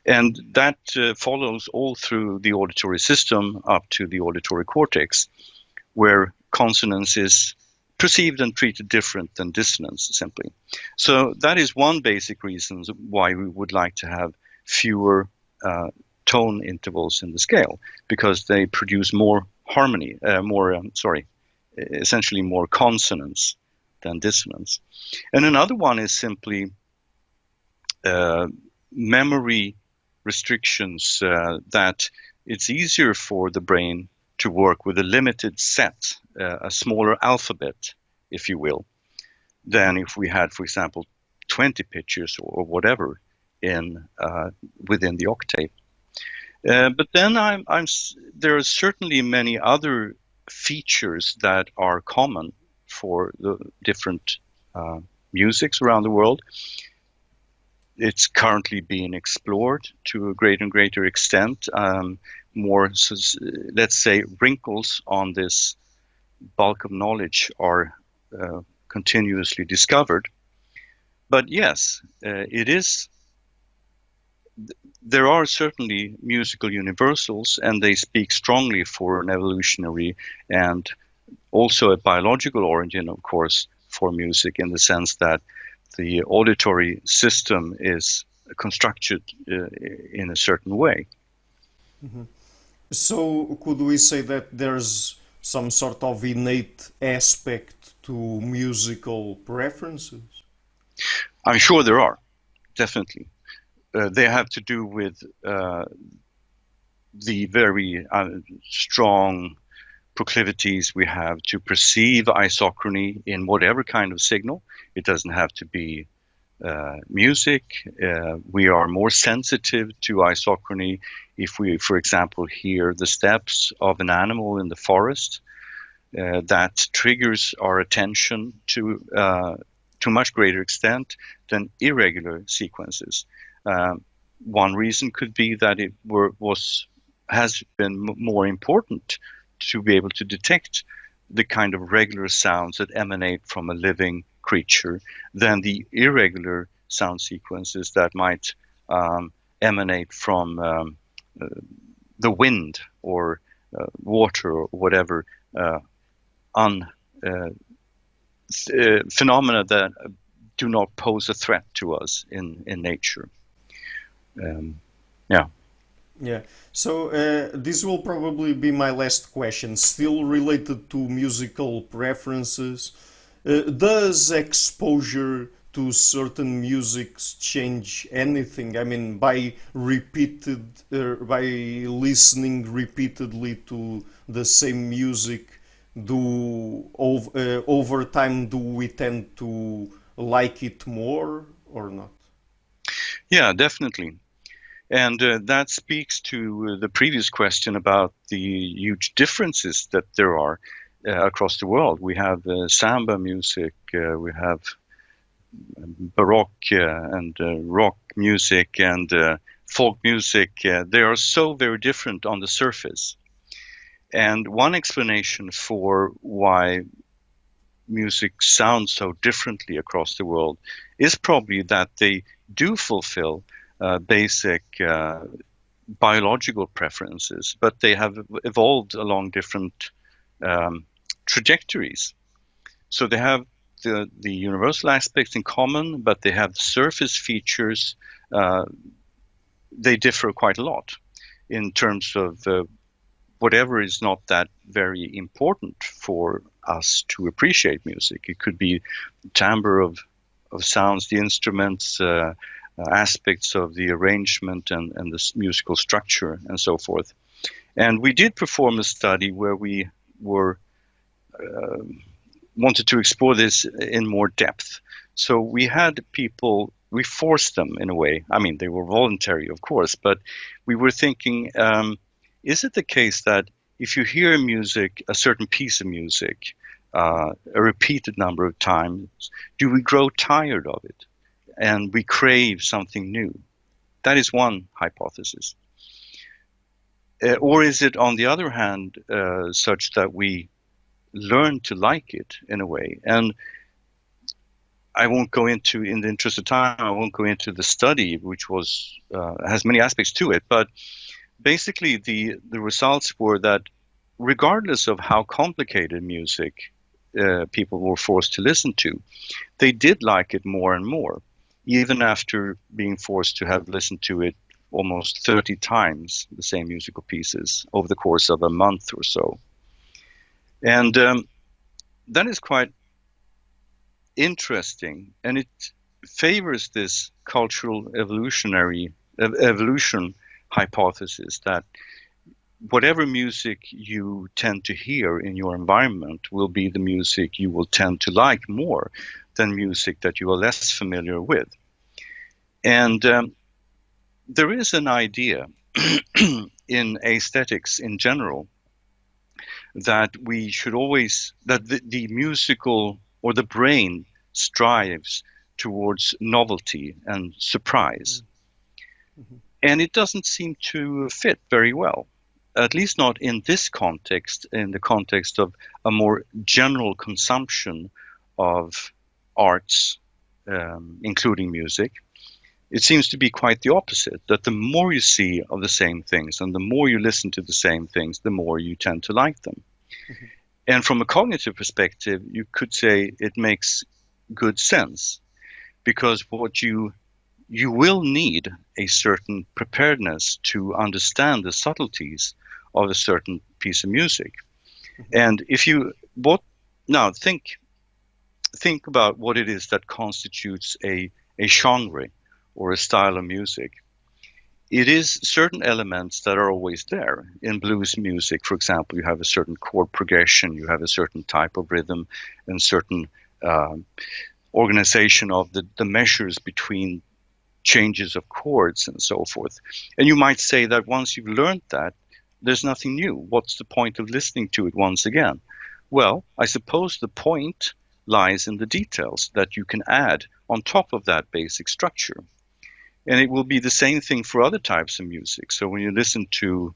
And that follows all through the auditory system up to the auditory cortex, where consonance is perceived and treated different than dissonance, simply. So that is one basic reason why we would like to have fewer tone intervals in the scale, because they produce more harmony, essentially more consonance than dissonance. And another one is simply memory restrictions, that it's easier for the brain to work with a limited set, a smaller alphabet, if you will, than if we had, for example, 20 pitches or whatever in within the octave. But then there are certainly many other features that are common for the different musics around the world. It's currently being explored to a greater and greater extent. More, let's say, wrinkles on this bulk of knowledge are continuously discovered. But yes, there are certainly musical universals, and they speak strongly for an evolutionary and also a biological origin, of course, for music, in the sense that the auditory system is constructed in a certain way. Mm-hmm. So could we say that there's some sort of innate aspect to musical preferences? I'm sure there are, definitely. They have to do with the very strong proclivities we have to perceive isochrony in whatever kind of signal. It doesn't have to be music. We are more sensitive to isochrony if we, for example, hear the steps of an animal in the forest. That triggers our attention to much greater extent than irregular sequences. One reason could be that it has been more important to be able to detect the kind of regular sounds that emanate from a living creature than the irregular sound sequences that might emanate from the wind or water or whatever phenomena that do not pose a threat to us in nature. Yeah. So this will probably be my last question, still related to musical preferences. Does exposure to certain musics change anything? I mean, by listening repeatedly to the same music, over time do we tend to like it more or not? Yeah, definitely. And that speaks to the previous question about the huge differences that there are across the world. We have samba music, we have baroque and rock music and folk music. They are so very different on the surface. And one explanation for why music sounds so differently across the world is probably that they do fulfill basic biological preferences, but they have evolved along different trajectories. So they have the universal aspects in common, but they have surface features. They differ quite a lot in terms of whatever is not that very important for us to appreciate music. It could be the timbre of sounds, the instruments, aspects of the arrangement and the musical structure and so forth. And we did perform a study where we wanted to explore this in more depth. So we had people, we forced them in a way. I mean, they were voluntary, of course, but we were thinking, is it the case that if you hear music, a certain piece of music, a repeated number of times, do we grow tired of it? And we crave something new. That is one hypothesis. Or is it, on the other hand, such that we learn to like it in a way? And I won't go into, in the interest of time, I won't go into the study, which has many aspects to it. But basically, the results were that regardless of how complicated music people were forced to listen to, they did like it more and more, even after being forced to have listened to it almost 30 times the same musical pieces over the course of a month or so. And that is quite interesting, and it favors this cultural evolution hypothesis that whatever music you tend to hear in your environment will be the music you will tend to like more than music that you are less familiar with. And there is an idea in aesthetics in general that we should always, that the musical or the brain strives towards novelty and surprise. Mm-hmm. And it doesn't seem to fit very well, at least not in this context, in the context of a more general consumption of arts, including music. It seems to be quite the opposite, that the more you see of the same things and the more you listen to the same things, the more you tend to like them. Mm-hmm. And from a cognitive perspective, you could say it makes good sense, because what you will need a certain preparedness to understand the subtleties of a certain piece of music. Mm-hmm. And now think about what it is that constitutes a genre or a style of music. It is certain elements that are always there. In blues music, for example, you have a certain chord progression, you have a certain type of rhythm, and certain organization of the measures between changes of chords and so forth. And you might say that once you've learned that, there's nothing new. What's the point of listening to it once again? Well, I suppose the point lies in the details that you can add on top of that basic structure. And it will be the same thing for other types of music. So when you listen to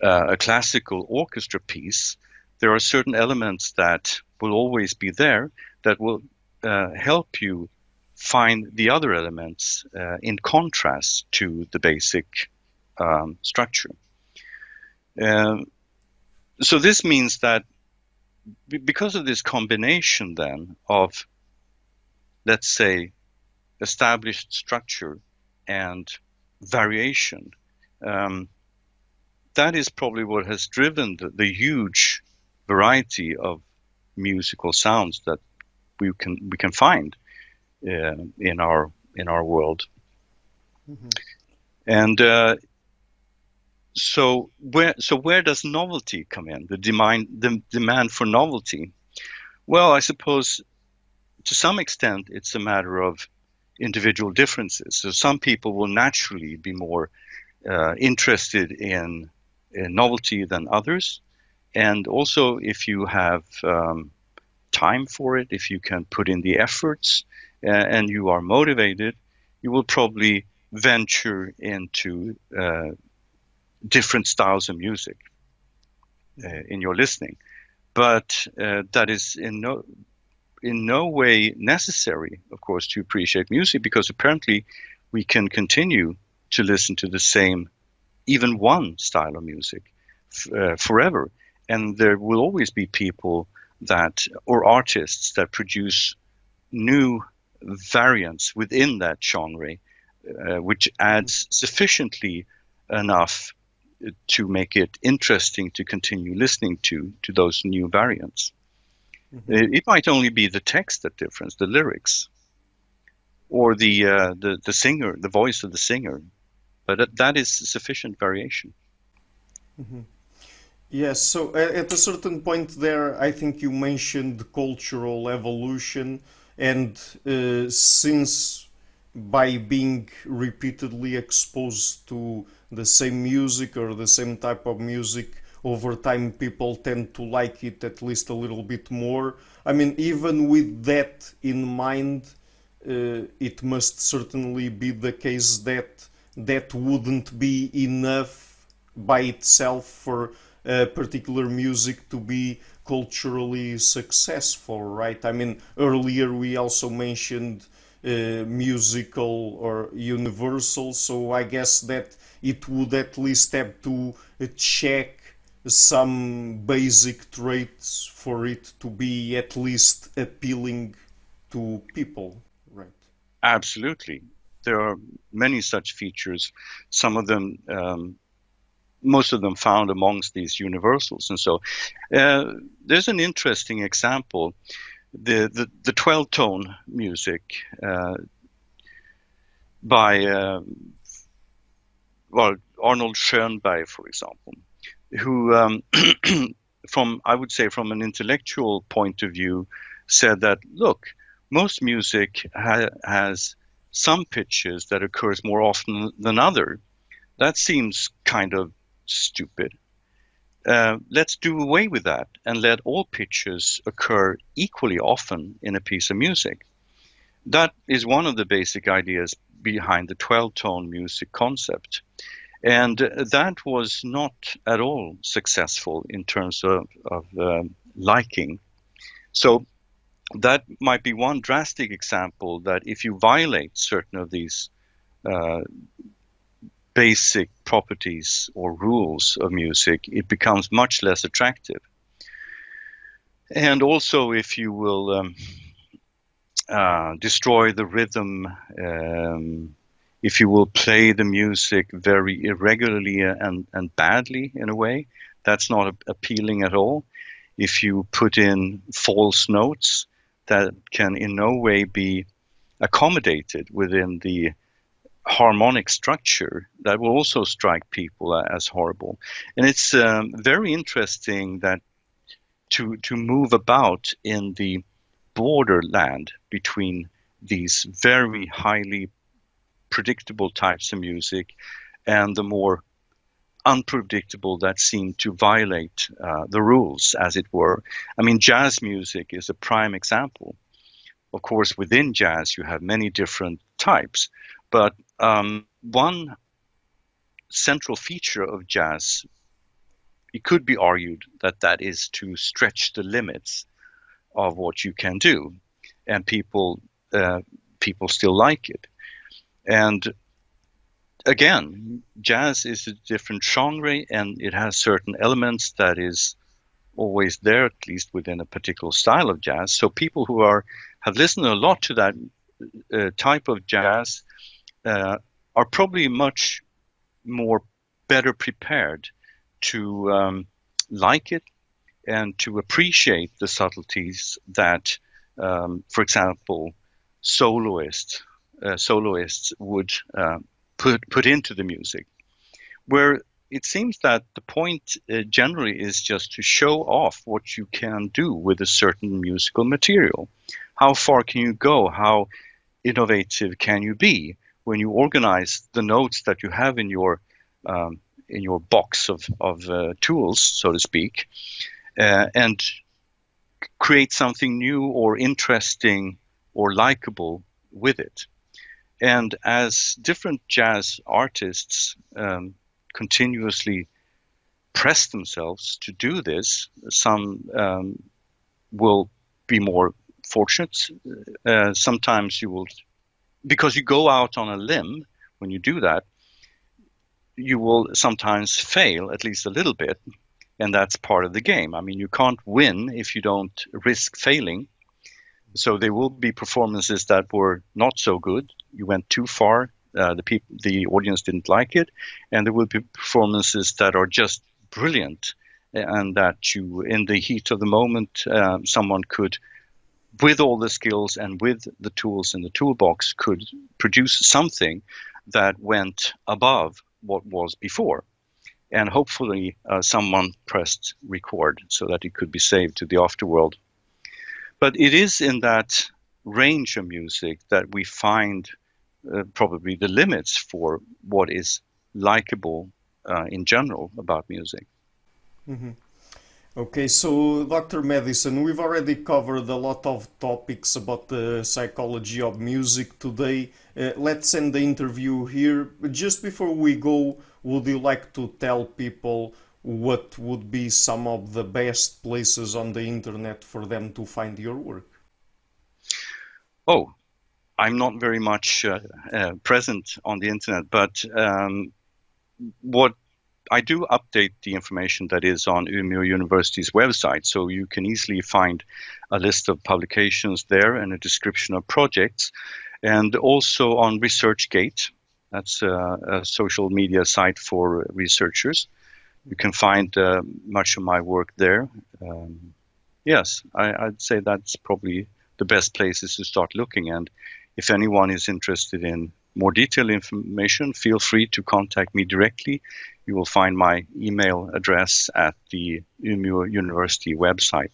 a classical orchestra piece, there are certain elements that will always be there that will help you find the other elements in contrast to the basic structure. So this means that because of this combination then of, let's say, established structure and variation, that is probably what has driven the huge variety of musical sounds that we can find in our world. Mm-hmm. And so where does novelty come in? The demand for novelty. Well, I suppose to some extent it's a matter of individual differences. So some people will naturally be more interested in novelty than others, and also if you have time for it, if you can put in the efforts and you are motivated, you will probably venture into different styles of music in your listening. But that is in no way necessary, of course, to appreciate music, because apparently we can continue to listen to the same, even one style of music forever. And there will always be people or artists that produce new variants within that genre, which adds sufficiently enough to make it interesting to continue listening to those new variants. Mm-hmm. It might only be the text that differs, the lyrics, or the singer, the voice of the singer, but that is sufficient variation. Mm-hmm. Yes, so at a certain point there, I think you mentioned cultural evolution, and since by being repeatedly exposed to the same music or the same type of music, over time people tend to like it at least a little bit more. I mean, even with that in mind, it must certainly be the case that that wouldn't be enough by itself for particular music to be culturally successful, right? I mean, earlier we also mentioned musical or universal, so I guess that it would at least have to check some basic traits for it to be at least appealing to people, right? Absolutely. There are many such features, some of them, most of them found amongst these universals. And so there's an interesting example, the 12-tone music by Arnold Schönberg, for example, who I would say from an intellectual point of view, said that, look, most music has some pitches that occurs more often than other. That seems kind of stupid. Let's do away with that and let all pitches occur equally often in a piece of music. That is one of the basic ideas behind the 12-tone music concept. And that was not at all successful in terms of liking. So that might be one drastic example, that if you violate certain of these basic properties or rules of music, it becomes much less attractive. And also, if you will destroy the rhythm, if you will play the music very irregularly and badly in a way, that's not appealing at all. If you put in false notes that can in no way be accommodated within the harmonic structure, that will also strike people as horrible. And it's very interesting that to move about in the borderland between these very highly predictable types of music and the more unpredictable that seem to violate the rules, as it were. I mean, jazz music is a prime example. Of course, within jazz, you have many different types, but one central feature of jazz, it could be argued that is to stretch the limits of what you can do, and people still like it. And again, jazz is a different genre, and it has certain elements that is always there, at least within a particular style of jazz. So people who have listened a lot to that type of jazz are probably much more better prepared to like it and to appreciate the subtleties that, for example, soloists would put into the music, where it seems that the point generally is just to show off what you can do with a certain musical material. How far can you go? How innovative can you be when you organize the notes that you have in your box of tools, so to speak, and create something new or interesting or likable with it. And as different jazz artists continuously press themselves to do this, some will be more fortunate. Sometimes you will, because you go out on a limb when you do that, you will sometimes fail at least a little bit, and that's part of the game. I mean, you can't win if you don't risk failing. So there will be performances that were not so good. You went too far. The audience didn't like it, and there will be performances that are just brilliant, and that you, in the heat of the moment, someone could, with all the skills and with the tools in the toolbox, could produce something that went above what was before. And hopefully someone pressed record so that it could be saved to the afterworld. But it is in that range of music that we find probably the limits for what is likable in general about music. Mm-hmm. Okay, so Dr. Madison, we've already covered a lot of topics about the psychology of music today. Let's end the interview here. Just before we go, would you like to tell people what would be some of the best places on the internet for them to find your work? Oh, I'm not very much present on the internet, but what I do update the information that is on Umeå University's website, so you can easily find a list of publications there and a description of projects. and also on ResearchGate. That's a social media site for researchers. You can find much of my work there. Yes, I'd say that's probably the best places to start looking. And if anyone is interested in more detailed information, feel free to contact me directly. You will find my email address at the Umeå University website.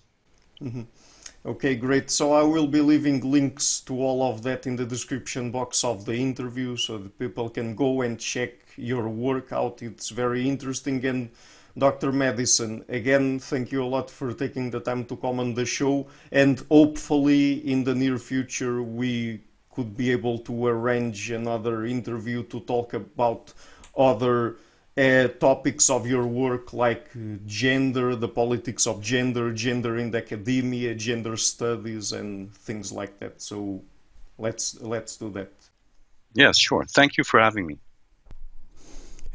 Mm-hmm. Okay, great. So I will be leaving links to all of that in the description box of the interview so that people can go and check your work out. It's very interesting. And Dr. Madison, again, thank you a lot for taking the time to come on the show. And hopefully in the near future we could be able to arrange another interview to talk about other topics of your work, like gender, the politics of gender, gender in academia, gender studies, and things like that. So let's do that. Yes, sure. Thank you for having me.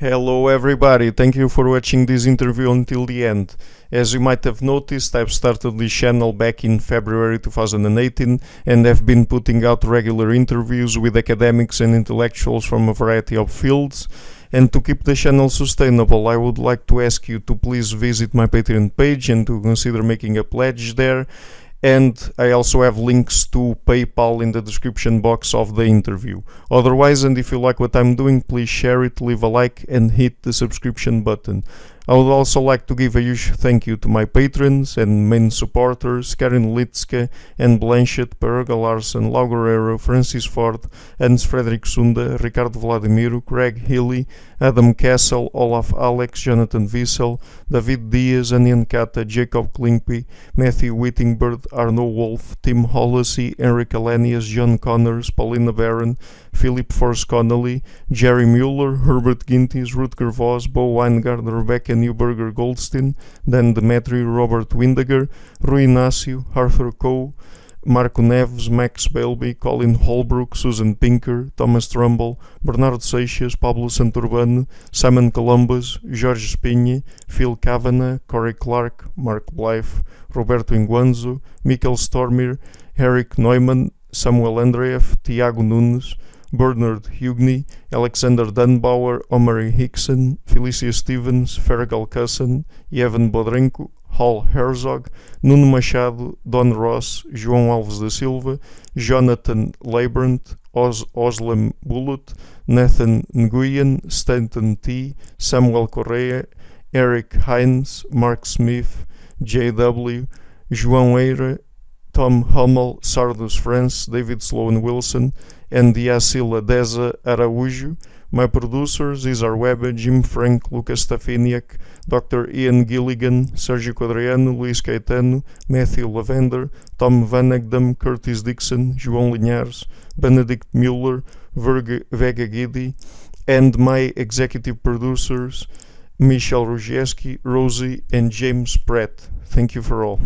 Hello everybody, thank you for watching this interview until the end. As you might have noticed, I've started this channel back in February 2018 and have been putting out regular interviews with academics and intellectuals from a variety of fields. And to keep the channel sustainable, I would like to ask you to please visit my Patreon page and to consider making a pledge there. And I also have links to PayPal in the description box of the interview. Otherwise, and if you like what I'm doing, please share it, leave a like and hit the subscription button. I would also like to give a huge thank you to my patrons and main supporters, Karin Litska and Blanchett, Perga Larsen, Lau Guerrero, Francis Ford, Hans Frederick Sunda, Ricardo Vladimiro, Greg Healy, Adam Castle, Olaf Alex, Jonathan Wiesel, David Diaz, Anian Kata, Jacob Klinkby, Matthew Whittingbird, Arno Wolf, Tim Hollacy, Enric Alenius, John Connors, Paulina Barron, Philip Force Connolly, Jerry Mueller, Herbert Gintis, Rutger Voss, Bo Weingart, Rebecca Newberger Goldstein, Dan Demetri, Robert Windeger, Rui Inácio, Arthur Coe, Marco Neves, Max Bailby, Colin Holbrook, Susan Pinker, Thomas Trumbull, Bernardo Seixas, Pablo Santurbano, Simon Columbus, Jorge Spinha, Phil Kavanagh, Corey Clark, Mark Blythe, Roberto Inguanzo, Mikkel Stormir, Eric Neumann, Samuel Andreev, Tiago Nunes, Bernard Hugney, Alexander Dunbauer, Omari Hickson, Felicia Stevens, Fergal Cusson, Evan Bodrenko, Hal Herzog, Nuno Machado, Don Ross, João Alves da Silva, Jonathan Leibrant, Oslam Bullet, Nathan Nguyen, Stanton T, Samuel Correa, Eric Hines, Mark Smith, J.W., João Eira, Tom Hummel, Sardus France, David Sloan Wilson, and Yacila Deza Araújo. My producers is our Weber, Jim Frank, Lucas Stafiniak, Dr. Ian Gilligan, Sergio Quadriano, Luís Caetano, Matthew Lavender, Tom Van Egdam, Curtis Dixon, João Linhares, Benedict Mueller, Vega Gidi, and my executive producers, Michel Rugieski, Rosie, and James Pratt. Thank you for all.